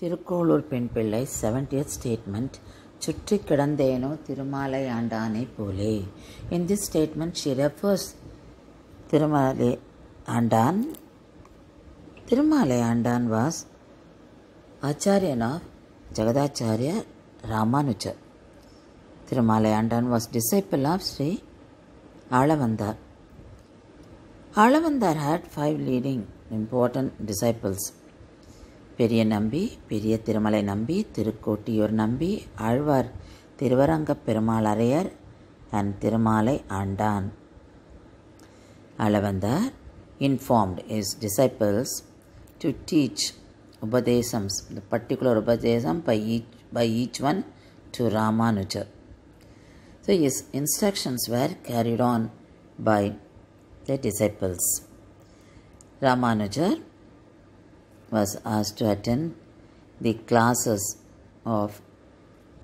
திருக்கோளூர் பெண் பிள்ளை 70th statement சுற்றி கிடந்தேனோ திருமாலை ஆண்டானை போலே. In this statement she refers Tirumale Andan. Tirumale Andan was Acharyan of Jagadacharya Ramanuja. Tirumale Andan was disciple of Sri Alavandar. Alavandar had 5 leading important disciples. பெரிய நம்பி, பெரிய திருமலை நம்பி, திருக்கோட்டியூர் நம்பி, ஆழ்வார் திருவரங்கப் பெருமாள் அரையர் and திருமாலை ஆண்டான். Alavandar informed his disciples to teach Upadesams, the particular Upadesam by each one to Ramanuja. So his instructions were carried on by the disciples. Ramanuja was asked to attend the classes of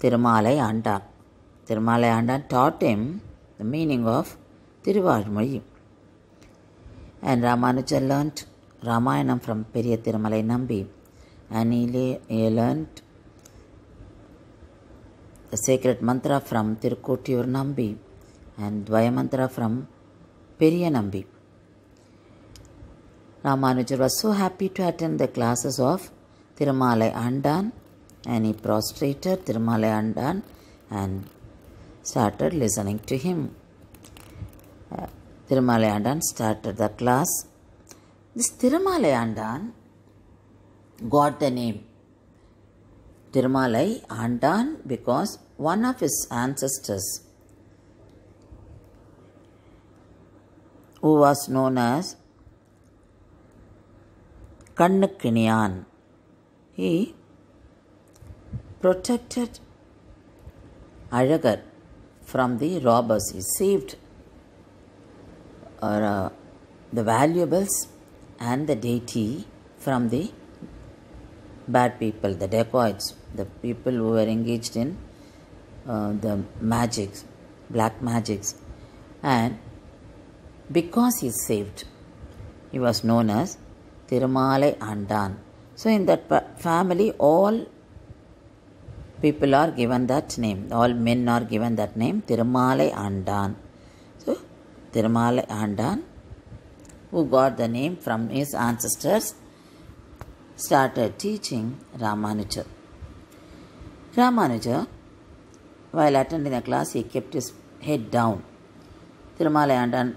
Tirumalai Andan. Tirumalai Andan taught him the meaning of Thiruvalmozhi. And Ramanuja learnt Ramayanam from Periya Tirumalai Nambi. And he learnt the sacred mantra from Tirukotiyur Nambi and Dvaya mantra from Periya Nambi. Ramanuja was so happy to attend the classes of Tirumalai Andan, and he prostrated Tirumalai Andan and started listening to him. Tirumalai Andan started the class. This Tirumalai Andan got the name Tirumalai Andan because one of his ancestors, who was known as Kannukiniyan, he protected Alagar from the robbers. He saved the valuables and the deity from the bad people, the dacoits, the people who were engaged in the magics, black magics. And because he saved, he was known as Tirumalai Andan. So in that family, all people are given that name. All men are given that name, Tirumalai Andan. So Tirumalai Andan, who got the name from his ancestors, started teaching Ramanuja. Ramanuja, while attending the class, he kept his head down. Tirumalai Andan,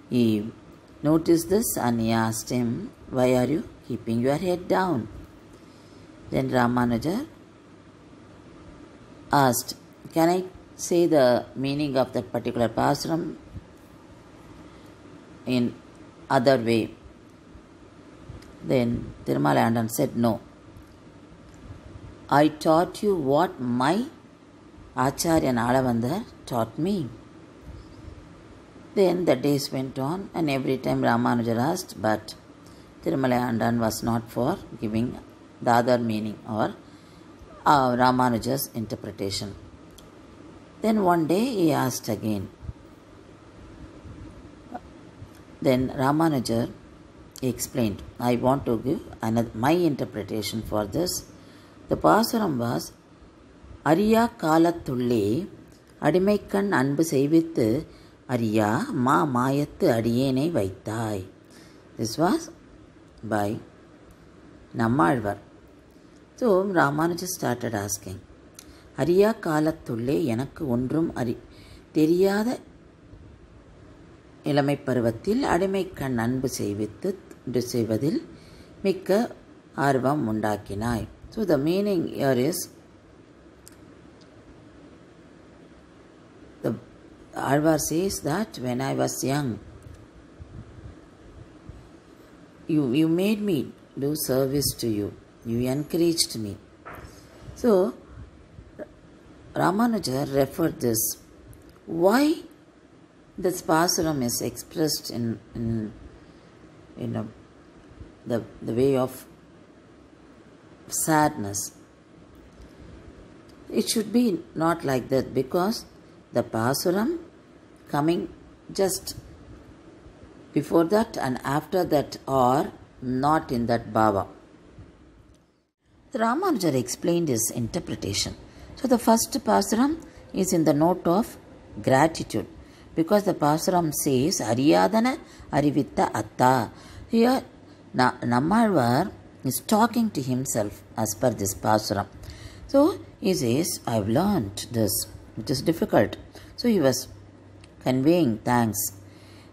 he noticed this and he asked him, "Why are you keeping your head down?" Then Ramanuja asked, "Can I say the meaning of that particular pasuram in other way?" Then Tirumalai Andan said, "No. I taught you what my Acharya Alavandar taught me." Then the days went on, and every time Ramanuja asked, but Tirumalai Andan was not for giving the other meaning or Ramanuja's interpretation. Then one day he asked again. Then Ramanuja explained, "I want to give my interpretation for this." The pasuram was, "Ariya kalathulle adimaikkan anbu seivithu Ariya ma mayathu adiyene vaithai." This was by Nammalvar. So Ramanuja started asking, "Ariya kalathulle enakku ondrum தெரியாத இளமை பருவத்தில் அடிமைக்கண் அன்பு செய்வதில் மிக்க ஆர்வம் உண்டாக்கினாய்." So the meaning here is, the Alvar says that when I was young, you made me do service to you. You encouraged me. So Ramanuja referred this. Why this pasuram is expressed in the way of sadness. It should be not like that, because the pasuram coming just before that and after that are not in that bhava. Ramanujar explained his interpretation. So the first Pasuram is in the note of gratitude, because the Pasuram says Ariyadana Arivitta Atta. Here Nammalvar is talking to himself as per this Pasuram. So he says, I have learnt this. It is difficult. So he was conveying thanks.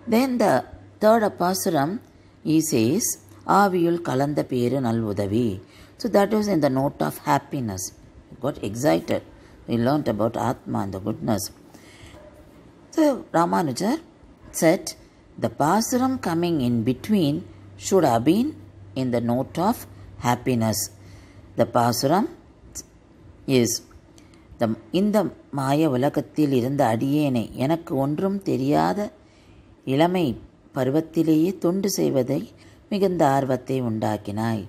Then the third Pasuram, he says, Aviyul Kalanda Peru Nalvudavi. So that was in the note of happiness. He got excited. We learnt about Atma and the goodness. So Ramanuja said, the Pasuram coming in between should have been in the note of happiness. The Pasuram is இந்த மாய உலகத்தில் இருந்த அடியேனை எனக்கு ஒன்றும் தெரியாத இளமை பருவத்திலேயே தொண்டு செய்வதை மிகுந்த ஆர்வத்தை உண்டாக்கினாய்.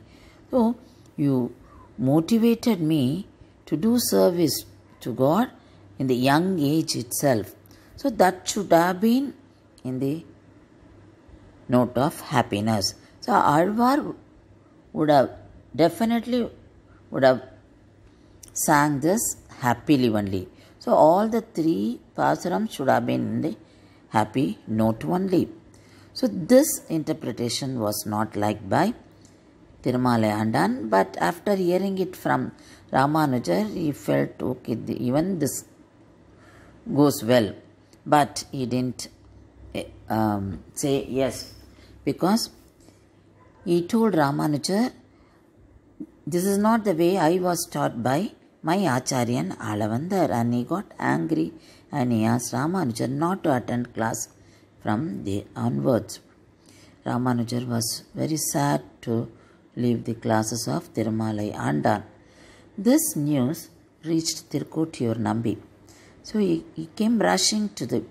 So you motivated me to do service to God in the young age itself. So that should have been in the note of happiness. So Alvar would have definitely sang this happily only. So all the three Pasurams should have been in the happy note only. So this interpretation was not liked by Tirumalai Andan, but after hearing it from Ramanujar, he felt okay, even this goes well. But he didn't say yes, because he told Ramanujar, this is not the way I was taught by my Acharyan Alavandar, and he got angry and he asked Ramanujar not to attend class from there onwards. Ramanujar was very sad to leave the classes of Tirumalai Andan. This news reached Tirukottiur Nambi. So he came rushing to the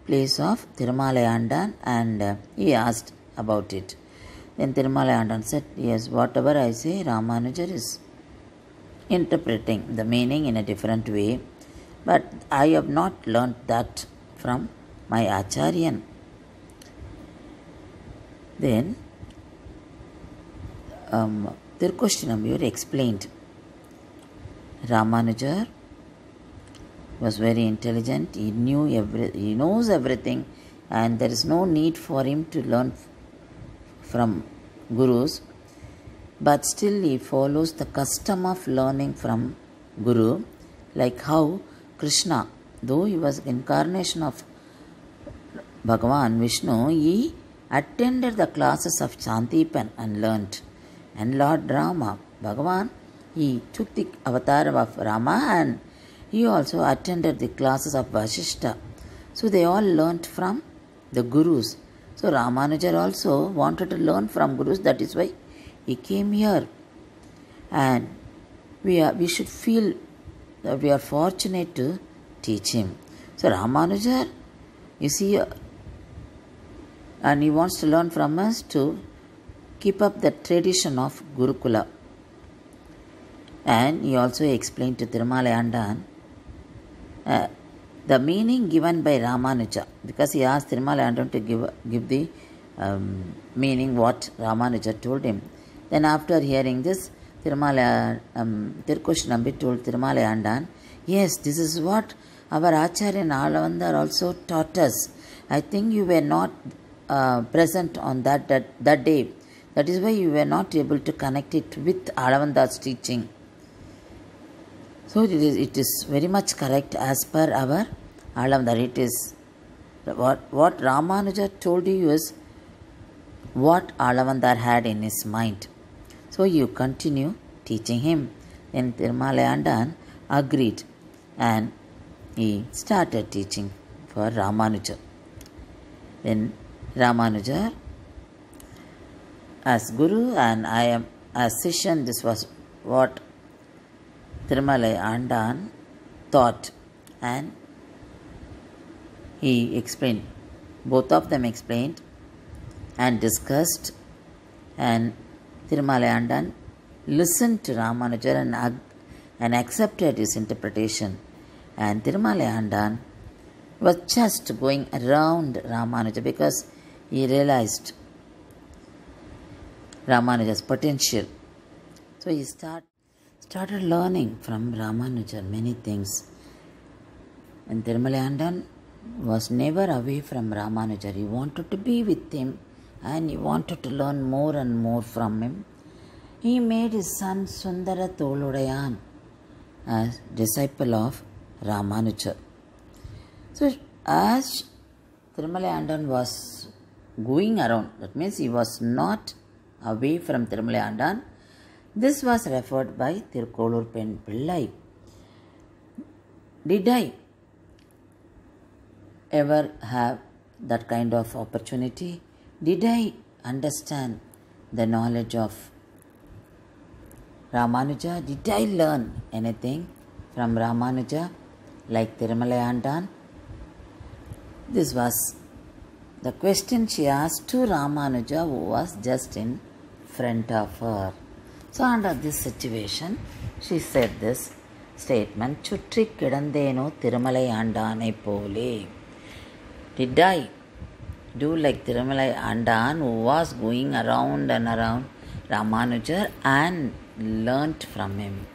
place of Tirumalai Andan and he asked about it. Then Tirumalai Andan said, yes, whatever I say, Ramanujar is interpreting the meaning in a different way, but I have not learnt that from my Acharyan. Then Tirukottiur Nambi explained, Ramanujar was very intelligent, he knows everything, and there is no need for him to learn from gurus, but still he follows the custom of learning from Guru, like how Krishna, though he was incarnation of Bhagavan Vishnu, he attended the classes of Santipan and learnt. And Lord Rama, Bhagavan, he took the avatar of Rama and he also attended the classes of Vasishta. So they all learnt from the gurus. So Ramanujar also wanted to learn from gurus, that is why he came here. And we should feel that we are fortunate to teach him. So Ramanujar, you see, and he wants to learn from us to keep up the tradition of Gurukula. And he also explained to Tirumalai Andan the meaning given by Ramanuja, because he asked Tirumalai Andan to give the meaning what Ramanuja told him. Then after hearing this, Tirukottiur Nambi told Tirumalai Andan, yes, this is what our Acharyan Alavandar also taught us. I think you were not present on that day. That is why you were not able to connect it with Alavandar's teaching. So it is very much correct as per our Alavandar. It is what Ramanuja told you is what Alavandar had in his mind. So you continue teaching him. Then Tirumalai Andan agreed and he started teaching for Ramanuja. Then Ramanuja as Guru and I am as Sishan, this was what Tirumalai Andan thought, and he explained. Both of them explained and discussed, and Tirumalai Andan listened to Ramanujar and accepted his interpretation. And Tirumalai Andan was just going around Ramanuja because he realized Ramanuja's potential. So he started. started learning from Ramanuja many things. And Tirumalayandan was never away from Ramanuja. He wanted to be with him and he wanted to learn more and more from him. He made his son Sundara Toludayan as disciple of Ramanuja. So as Tirumalayandan was going around, that means he was not away from Tirumalayandan, this was referred by Tirukkolur Pen Pillai. Did I ever have that kind of opportunity? Did I understand the knowledge of Ramanuja? Did I learn anything from Ramanuja like Tirumalayandan? This was the question she asked to Ramanuja, who was just in front of her. So under this situation, she said this statement, Chutri Kidandeno Tirumalayandanai Pole. Did I do like Tirumalayandan, who was going around and around Ramanuja and learnt from him?